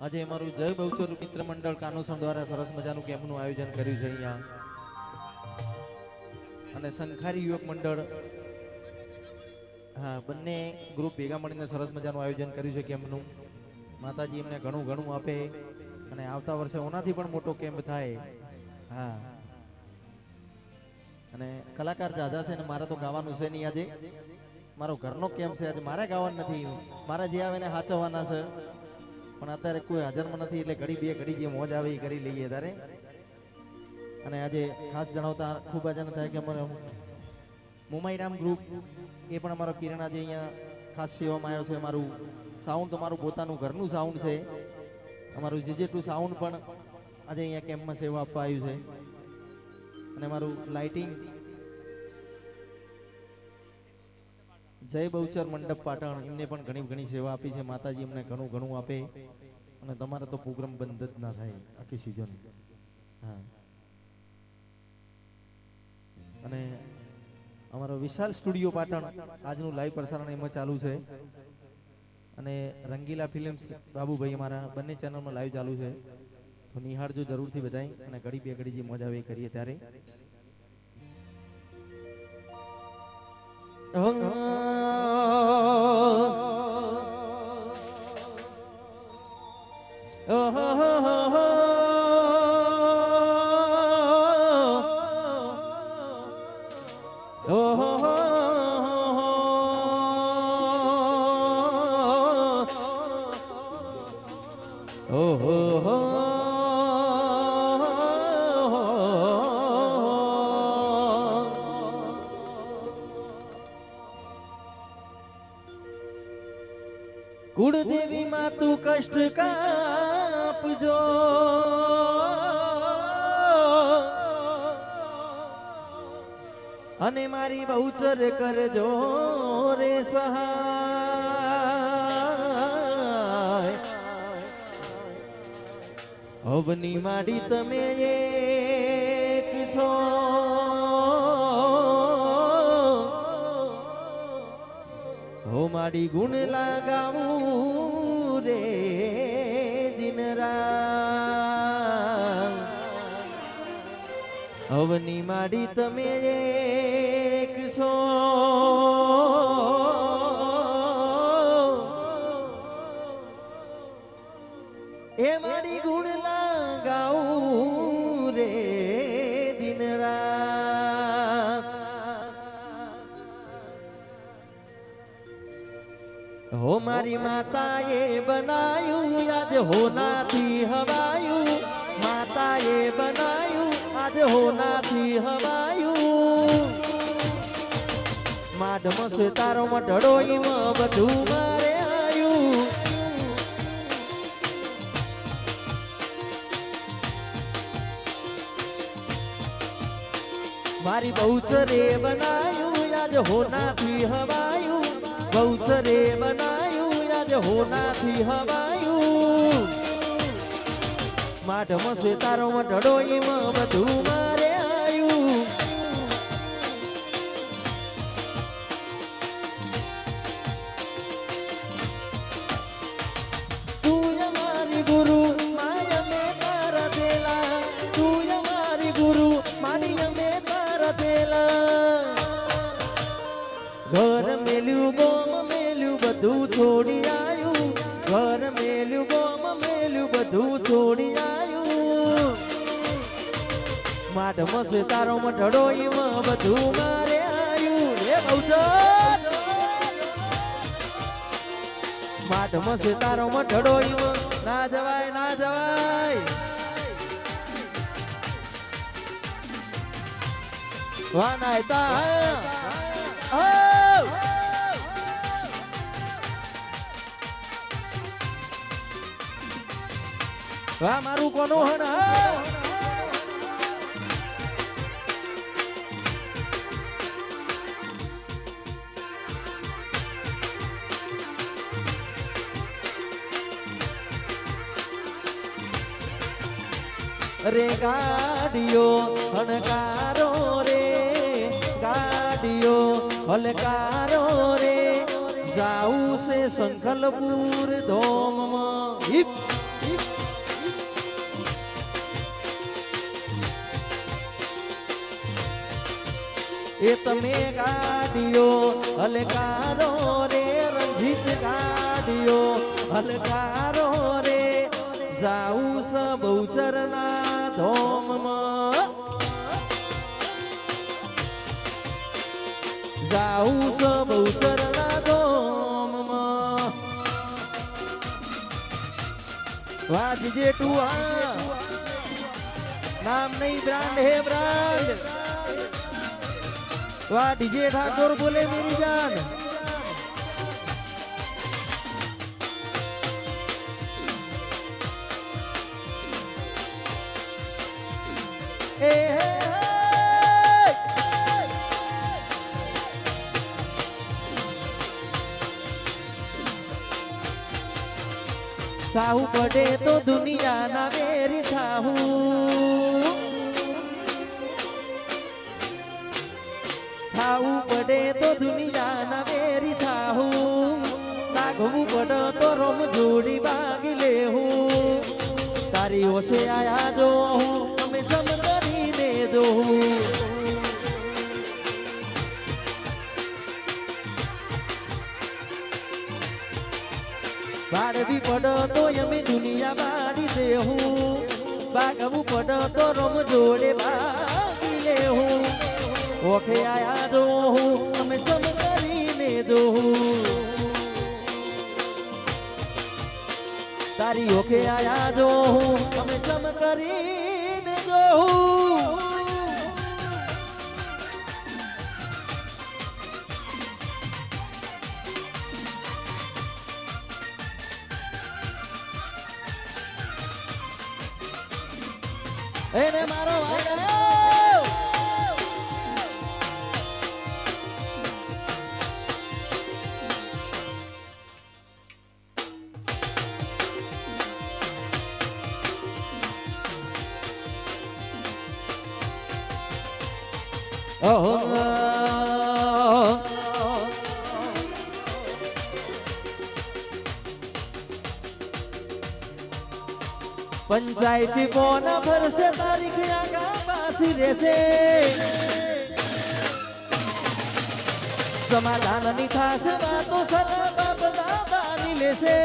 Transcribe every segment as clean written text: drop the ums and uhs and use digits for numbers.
આજે અમારું જય બહુચર મિત્ર મંડળ કાનોસણ દ્વારા સરસ મજાનું કેમ્પનું આયોજન કર્યું છે અહીંયા અને સંખારી યુવક મંડળ હા બંને ગ્રુપ ભેગા મળીને સરસ મજાનું આયોજન કર્યું છે કેમ્પનું. માતાજી એમને ઘણું ઘણું આપે અને આવતા વર્ષે ઓનાથી પણ મોટો કેમ્પ થાય. હા અને કલાકાર દાદા છે ને મારે તો ગાવાનું છે નહીં આજે, મારો ઘરનો કેમ્પ છે આજે, મારે ગાવાનું નથી, મારે જે આવે ને સાચવવાના છે. પણ અત્યારે કોઈ હાજરમાં નથી એટલે ઘડી બે ઘડી જે મોજ આવે એ કરી લઈએ ત્યારે. અને આજે ખાસ જણાવતા ખૂબ આનંદ થાય કે અમારે મુંબઈરામ ગ્રુપ એ પણ અમારો કિરણ આજે અહીંયા ખાસ સેવામાં આવ્યો છે. અમારું સાઉન્ડ તો મારું પોતાનું ઘરનું સાઉન્ડ છે, અમારું જે સાઉન્ડ પણ આજે અહીંયા કેમ્પમાં સેવા આપવા આવ્યું છે. અને મારું લાઇટિંગ જય બહુચર મંડપ પાટણ એમને પણ ઘણી ઘણી સેવા આપી છે. માતાજી એમને ઘણું ઘણું આપે અને તમારે તો પ્રોગ્રામ બંધ જ ના થાય આખી સિઝન. હા અને અમારો વિશાલ સ્ટુડિયો પાટણ આજનું લાઈવ પ્રસારણ એમાં ચાલુ છે અને રંગીલા ફિલ્મ્સ બાબુભાઈ અમારા બંને ચેનલમાં લાઈવ ચાલુ છે, તો નિહાળજો જરૂરથી બધાય અને ઘડી બે ઘડી જે મજા આવે કરીએ ત્યારે. કુળદેવી માં તું કષ્ટ કાપજો, અને મારી બહુચર કરજો રે સહાય. અવની માડી તમે એક છો, હો માડી ગુણ લાગાવું રે દિન રાત. અવની માડી તમે એક છો, એ માડી ગુણ લાગાવું રે દિન રાત. હો મારી માતાએ બનાયું આજ હોનાથી હવાયું, માતાએ બનાયું આજ હોનાથી હવાયું. માઢમાં છે તારો મઢડો એમાં બધું મારે આયું. મારી બહુચરે બનાયું આજ હોનાથી હવાયું, બહુચરે બનાયું આજ હોનાથી હવાયું. માઢમાં છે તારો મઢડો એમાં બધું મારે આયું. તું અમારી ગુરુ માય અમે તારા દેલા, તું અમારી ગુરુ મારી અમે તારા દેલા. ઘર મેલ્યું ગોમ મેલ્યું બધું છોડી આયું, ઘર મેલ્યું ગોમ મેલ્યું બધું છોડી આયું. માઢમાં છે તારો મઢડો એમાં બધું મારે આયું. હે બહુચર માઢમાં છે તારો મઢડો એમાં ના જવાય ના જવાય. વાહ નાયતા વાહ મારું કોનું હણ રે ગાડીઓ હણકારો રે, ગાડીઓ હલકારો રે. જાવું છે સંખલપુર ધોમમાં એ તમે ગાડીઓ હલકારો રે રંજીત ગાડીઓ હલકારો રે જાઉં સ બહુચરના ધોમમાં જાઉં સ બહુચરના ધોમમાં વાજ જેટું આ નામ નહીં બ્રાન્ડ હે બ્રાન્ડ वाह डीजे ठाकुर बोले मेरी जान ए साहू पड़े तो दुनिया ना मेरी साहू થાવું પડે તો દુનિયાના વેરી થાવું લાગવું પડે તો રોમ જોડી બાગી લેવું તારી ઓછે આયા જો હું અમે જમ કરીને દોહું બાળવી પડે તો અમે દુનિયા બાળી દેવું બાગવું પડે તો રોમ જોડે બાગી લેવું ઓખે આયા દો અમે સમ કરીને દો તારી ઓખે આયા દો અમે સમ કરીને દો એને મારો पंचायती बोना भरसे तारीख आगा पासी રહેશે સમાધાન ની થાશે વાતો સદા બાપ દાદાની લેશે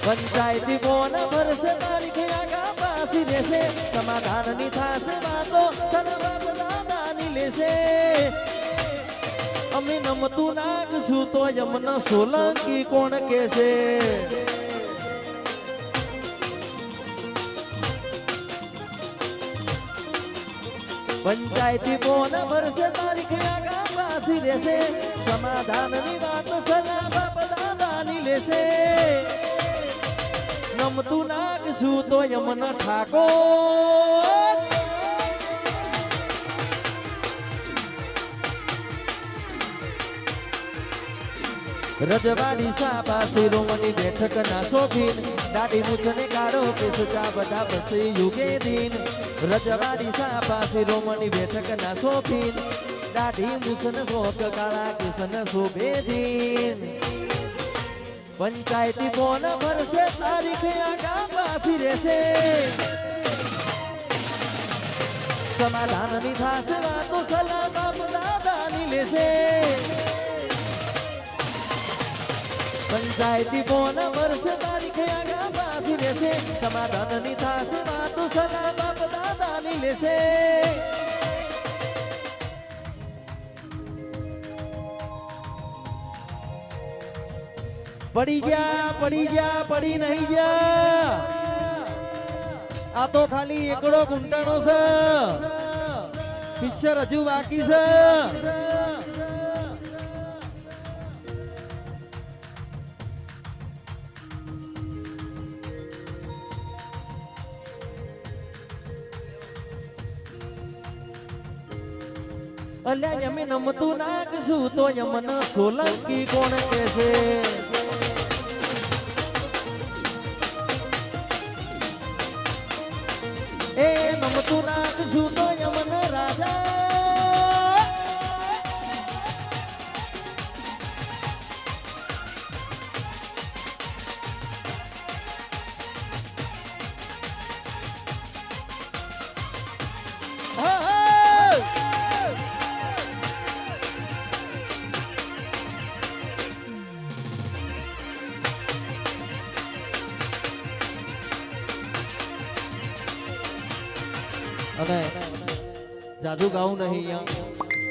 पंचायती बोना भरसे तारीख आगा पासी રહેશે समाधान ની થાશે વાતો સદા બાપ દાદાની લેશે અમે નમતું નાગશું તો યમન સોલંકી કોણ કહેશે पंचायती बोना भरसे तारीख आगा पासी રહેશે સમાધાનની વાત સદા બાપ દાદાની લેશે નમતું નાગશું તો યમન ઠાકોર રજવાડી સાપા શિરોમણી બેઠક ના શોભીન દાઢી મૂછને કાઢો પેસુચા બધા બસે યુગે દિન રજવાડી સાપા શિરોમણી બેઠક ના શોભીન દાઢી મૂછને શોક કાળા કિશન શોભે દિન पंचायती बोना भरसे तारीख आगा पासी રહેશે समाधान ની થાશે વાતો સલાહ બાપ દાદાની લેશે पंचायती बोना भरसे तारीख आगा पासी રહેશે समाधान ની થાશે વાતો સલાહ બાપ દાદાની લેશે પડી જા પડી નહીં જા આ તો ખાલી એકડો ગુંટાણો છે પિક્ચર હજુ બાકી છે અલ્યા યમે નમતું નાખશું તો યમન સોલંકી કોણ કહેશે એ નમતું નાખશું તો યમન રાજા અને જાદુ ગાવું નહીં અહીંયા